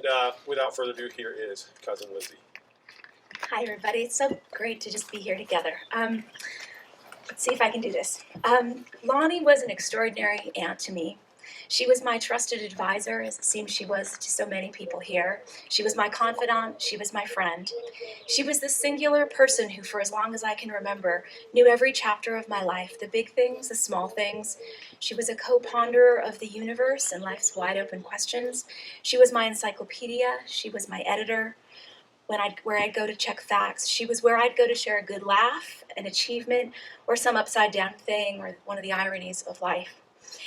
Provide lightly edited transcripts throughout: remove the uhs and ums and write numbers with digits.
And without further ado, here is Cousin Lizzie. Hi, everybody. It's so great to just be here together. Let's see if I can do this. Lani was an extraordinary aunt to me. She was my trusted advisor, as it seems she was to so many people here. She was my confidant. She was my friend. She was the singular person who, for as long as I can remember, knew every chapter of my life, the big things, the small things. She was a co-ponderer of the universe and life's wide-open questions. She was my encyclopedia. She was my editor. Where I'd go to check facts. She was where I'd go to share a good laugh, an achievement, or some upside down thing, or one of the ironies of life.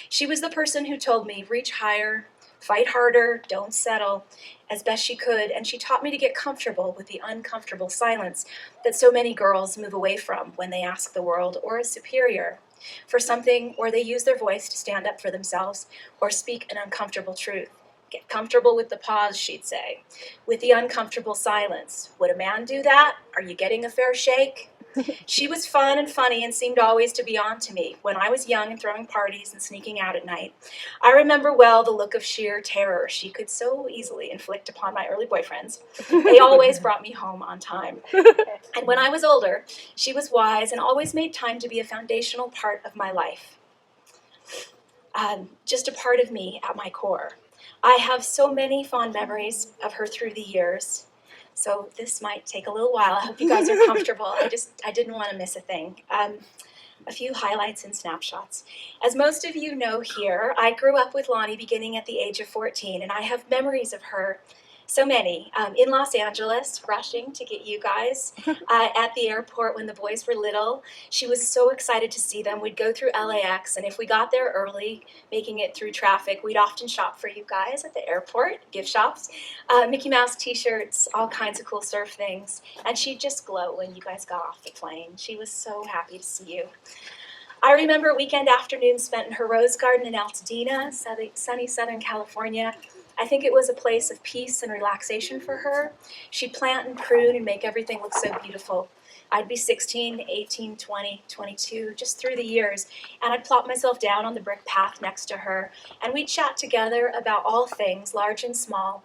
She was the person who told me, reach higher, fight harder, don't settle, as best she could, and she taught me to get comfortable with the uncomfortable silence that so many girls move away from when they ask the world or a superior for something, or they use their voice to stand up for themselves or speak an uncomfortable truth. Get comfortable with the pause, she'd say, with the uncomfortable silence. Would a man do that? Are you getting a fair shake? She was fun and funny and seemed always to be on to me when I was young and throwing parties and sneaking out at night. I remember well the look of sheer terror she could so easily inflict upon my early boyfriends. They always brought me home on time. And when I was older, she was wise and always made time to be a foundational part of my life. Just a part of me at my core. I have so many fond memories of her through the years, so this might take a little while. I hope you guys are comfortable. I didn't want to miss a thing. A few highlights and snapshots. As most of you know here, I grew up with Lani beginning at the age of 14, and I have memories of her, so many, in Los Angeles, rushing to get you guys at the airport when the boys were little. She was so excited to see them. We'd go through LAX, and if we got there early, making it through traffic, we'd often shop for you guys at the airport, gift shops, Mickey Mouse t-shirts, all kinds of cool surf things. And she'd just glow when you guys got off the plane. She was so happy to see you. I remember weekend afternoons spent in her rose garden in Altadena, sunny Southern California. I think it was a place of peace and relaxation for her. She'd plant and prune and make everything look so beautiful. I'd be 16, 18, 20, 22, just through the years, and I'd plop myself down on the brick path next to her, and we'd chat together about all things, large and small,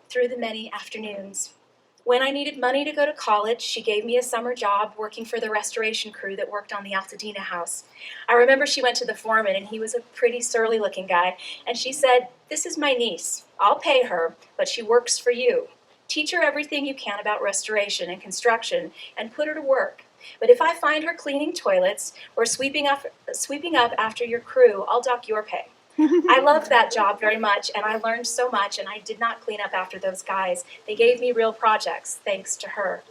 through the many afternoons. When I needed money to go to college, she gave me a summer job working for the restoration crew that worked on the Altadena house. I remember she went to the foreman, and he was a pretty surly-looking guy, and she said, "This is my niece. I'll pay her, but she works for you. Teach her everything you can about restoration and construction, and put her to work. But if I find her cleaning toilets or sweeping up after your crew, I'll dock your pay." I loved that job very much, and I learned so much, and I did not clean up after those guys. They gave me real projects, thanks to her.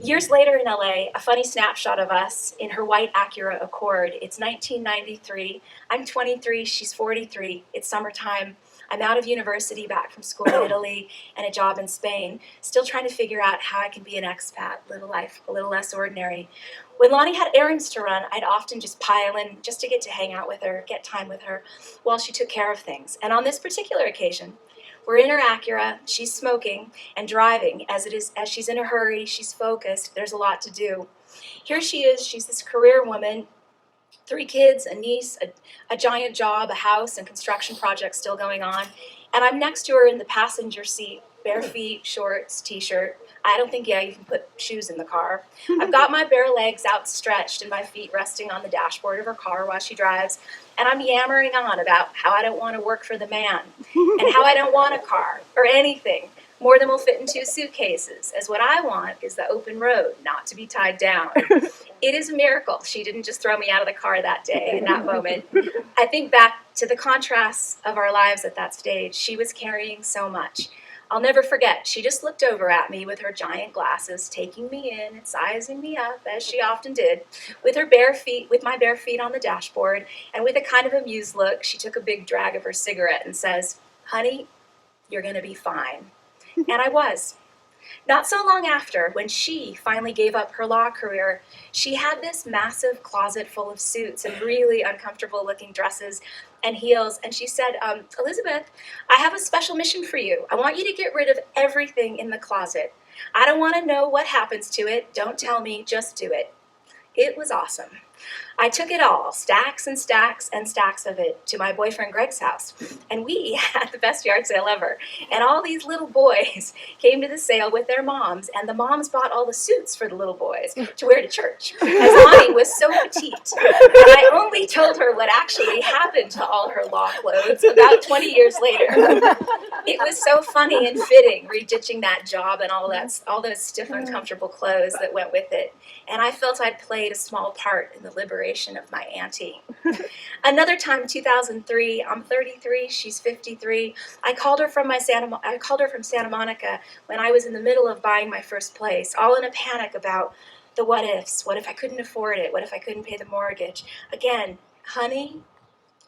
Years later in LA, a funny snapshot of us in her white Acura Accord. It's 1993. I'm 23, she's 43. It's summertime. I'm out of university, back from school in Italy, and a job in Spain, still trying to figure out how I can be an expat, live a life a little less ordinary. When Lani had errands to run, I'd often just pile in just to get to hang out with her, get time with her, while she took care of things. And on this particular occasion, we're in her Acura, she's smoking and driving. As she's in a hurry, she's focused, there's a lot to do. Here she is, she's this career woman, 3 kids, a niece, a giant job, a house, and construction projects still going on. And I'm next to her in the passenger seat, bare feet, shorts, t-shirt. I don't think you can put shoes in the car. I've got my bare legs outstretched and my feet resting on the dashboard of her car while she drives. And I'm yammering on about how I don't want to work for the man and how I don't want a car or anything more than will fit in 2 suitcases, as what I want is the open road, not to be tied down. It is a miracle she didn't just throw me out of the car that day, in that moment. I think back to the contrasts of our lives at that stage. She was carrying so much. I'll never forget, she just looked over at me with her giant glasses, taking me in and sizing me up, as she often did, with my bare feet on the dashboard, and with a kind of amused look, she took a big drag of her cigarette and says, "Honey, you're gonna be fine." And I was. Not so long after, when she finally gave up her law career, she had this massive closet full of suits and really uncomfortable looking dresses and heels. And she said, "Elizabeth, I have a special mission for you. I want you to get rid of everything in the closet. I don't want to know what happens to it. Don't tell me, just do it." It was awesome. I took it all, stacks and stacks and stacks of it, to my boyfriend Greg's house. And we had the best yard sale ever. And all these little boys came to the sale with their moms, and the moms bought all the suits for the little boys to wear to church. As Lani was so petite. And I only told her what actually happened to all her law clothes about 20 years later. It was so funny and fitting, reditching that job and all those stiff, uncomfortable clothes that went with it. And I felt I'd played a small part in the liberation of my auntie. Another time, 2003, I'm 33, she's 53. I called her from Santa Monica when I was in the middle of buying my first place, all in a panic about the what ifs. What if I couldn't afford it? What if I couldn't pay the mortgage? Again, honey,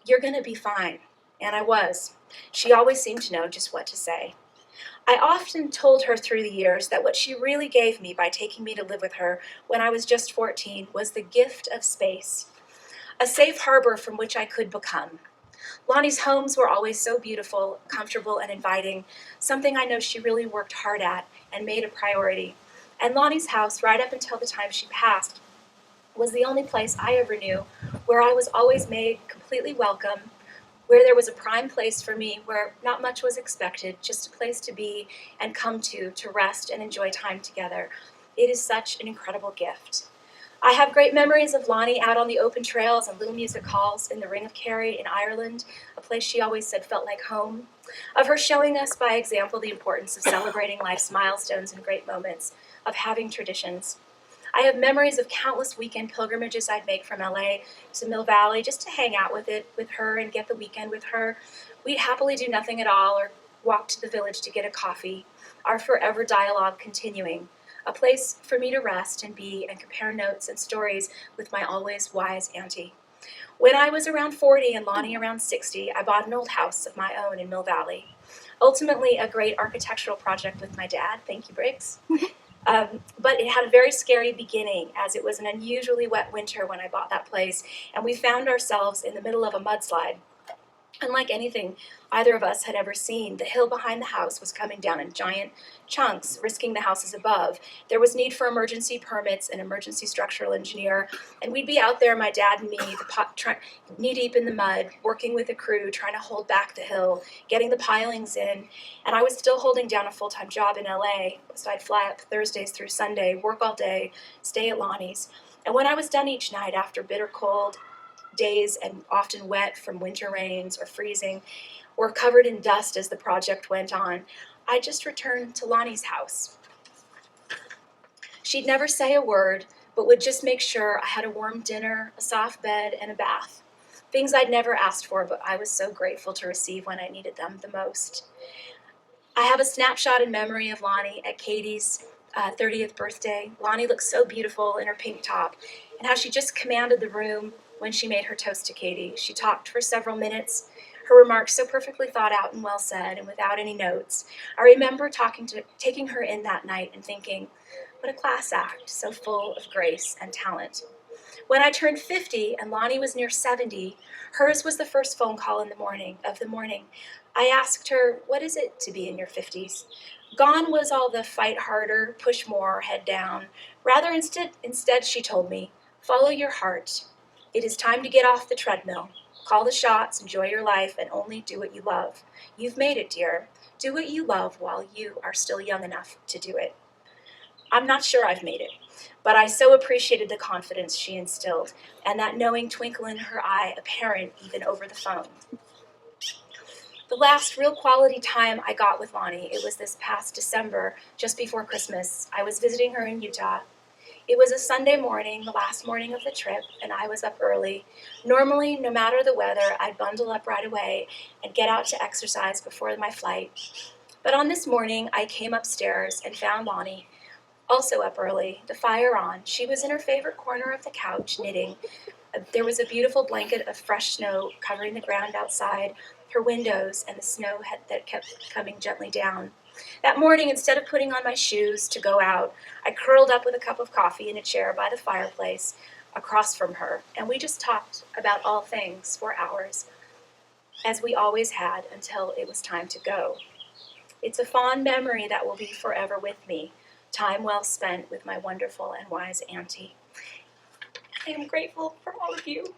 you're going to be fine. And I was. She always seemed to know just what to say. I often told her through the years that what she really gave me by taking me to live with her when I was just 14 was the gift of space, a safe harbor from which I could become. Lani's homes were always so beautiful, comfortable, and inviting, something I know she really worked hard at and made a priority. And Lani's house, right up until the time she passed, was the only place I ever knew where I was always made completely welcome, where there was a prime place for me, where not much was expected, just a place to be and come to rest and enjoy time together. It is such an incredible gift. I have great memories of Lani out on the open trails and little music halls in the Ring of Kerry in Ireland, a place she always said felt like home, of her showing us by example the importance of celebrating life's milestones and great moments, of having traditions. I have memories of countless weekend pilgrimages I'd make from LA to Mill Valley just to hang out with her and get the weekend with her. We'd happily do nothing at all or walk to the village to get a coffee, our forever dialogue continuing, a place for me to rest and be and compare notes and stories with my always wise auntie. When I was around 40 and Lani around 60, I bought an old house of my own in Mill Valley. Ultimately, a great architectural project with my dad. Thank you, Briggs. But it had a very scary beginning, as it was an unusually wet winter when I bought that place, and we found ourselves in the middle of a mudslide. Unlike anything either of us had ever seen, the hill behind the house was coming down in giant chunks, risking the houses above. There was need for emergency permits, an emergency structural engineer, and we'd be out there, my dad and me, knee-deep in the mud, working with a crew, trying to hold back the hill, getting the pilings in, and I was still holding down a full-time job in LA, so I'd fly up Thursdays through Sunday, work all day, stay at Lani's, and when I was done each night after bitter cold days and often wet from winter rains or freezing, or covered in dust as the project went on, I just returned to Lani's house. She'd never say a word, but would just make sure I had a warm dinner, a soft bed, and a bath. Things I'd never asked for, but I was so grateful to receive when I needed them the most. I have a snapshot in memory of Lani at Katie's 30th birthday. Lani looked so beautiful in her pink top, and how she just commanded the room when she made her toast to Katie. She talked for several minutes, her remarks so perfectly thought out and well said, and without any notes. I remember taking her in that night and thinking, what a class act, so full of grace and talent. When I turned 50 and Lani was near 70, hers was the first phone call in the morning. I asked her, what is it to be in your 50s? Gone was all the fight harder, push more, head down. Rather, instead, she told me, follow your heart. It is time to get off the treadmill. Call the shots, enjoy your life, and only do what you love. You've made it, dear. Do what you love while you are still young enough to do it. I'm not sure I've made it, but I so appreciated the confidence she instilled and that knowing twinkle in her eye, apparent even over the phone. The last real quality time I got with Lani, it was this past December, just before Christmas. I was visiting her in Utah. It was a Sunday morning, the last morning of the trip, and I was up early. Normally, no matter the weather, I'd bundle up right away and get out to exercise before my flight. But on this morning, I came upstairs and found Lani, also up early, the fire on. She was in her favorite corner of the couch, knitting. There was a beautiful blanket of fresh snow covering the ground outside, her windows, and the snow that kept coming gently down. That morning, instead of putting on my shoes to go out, I curled up with a cup of coffee in a chair by the fireplace across from her, and we just talked about all things for hours, as we always had until it was time to go. It's a fond memory that will be forever with me, time well spent with my wonderful and wise auntie. I am grateful for all of you.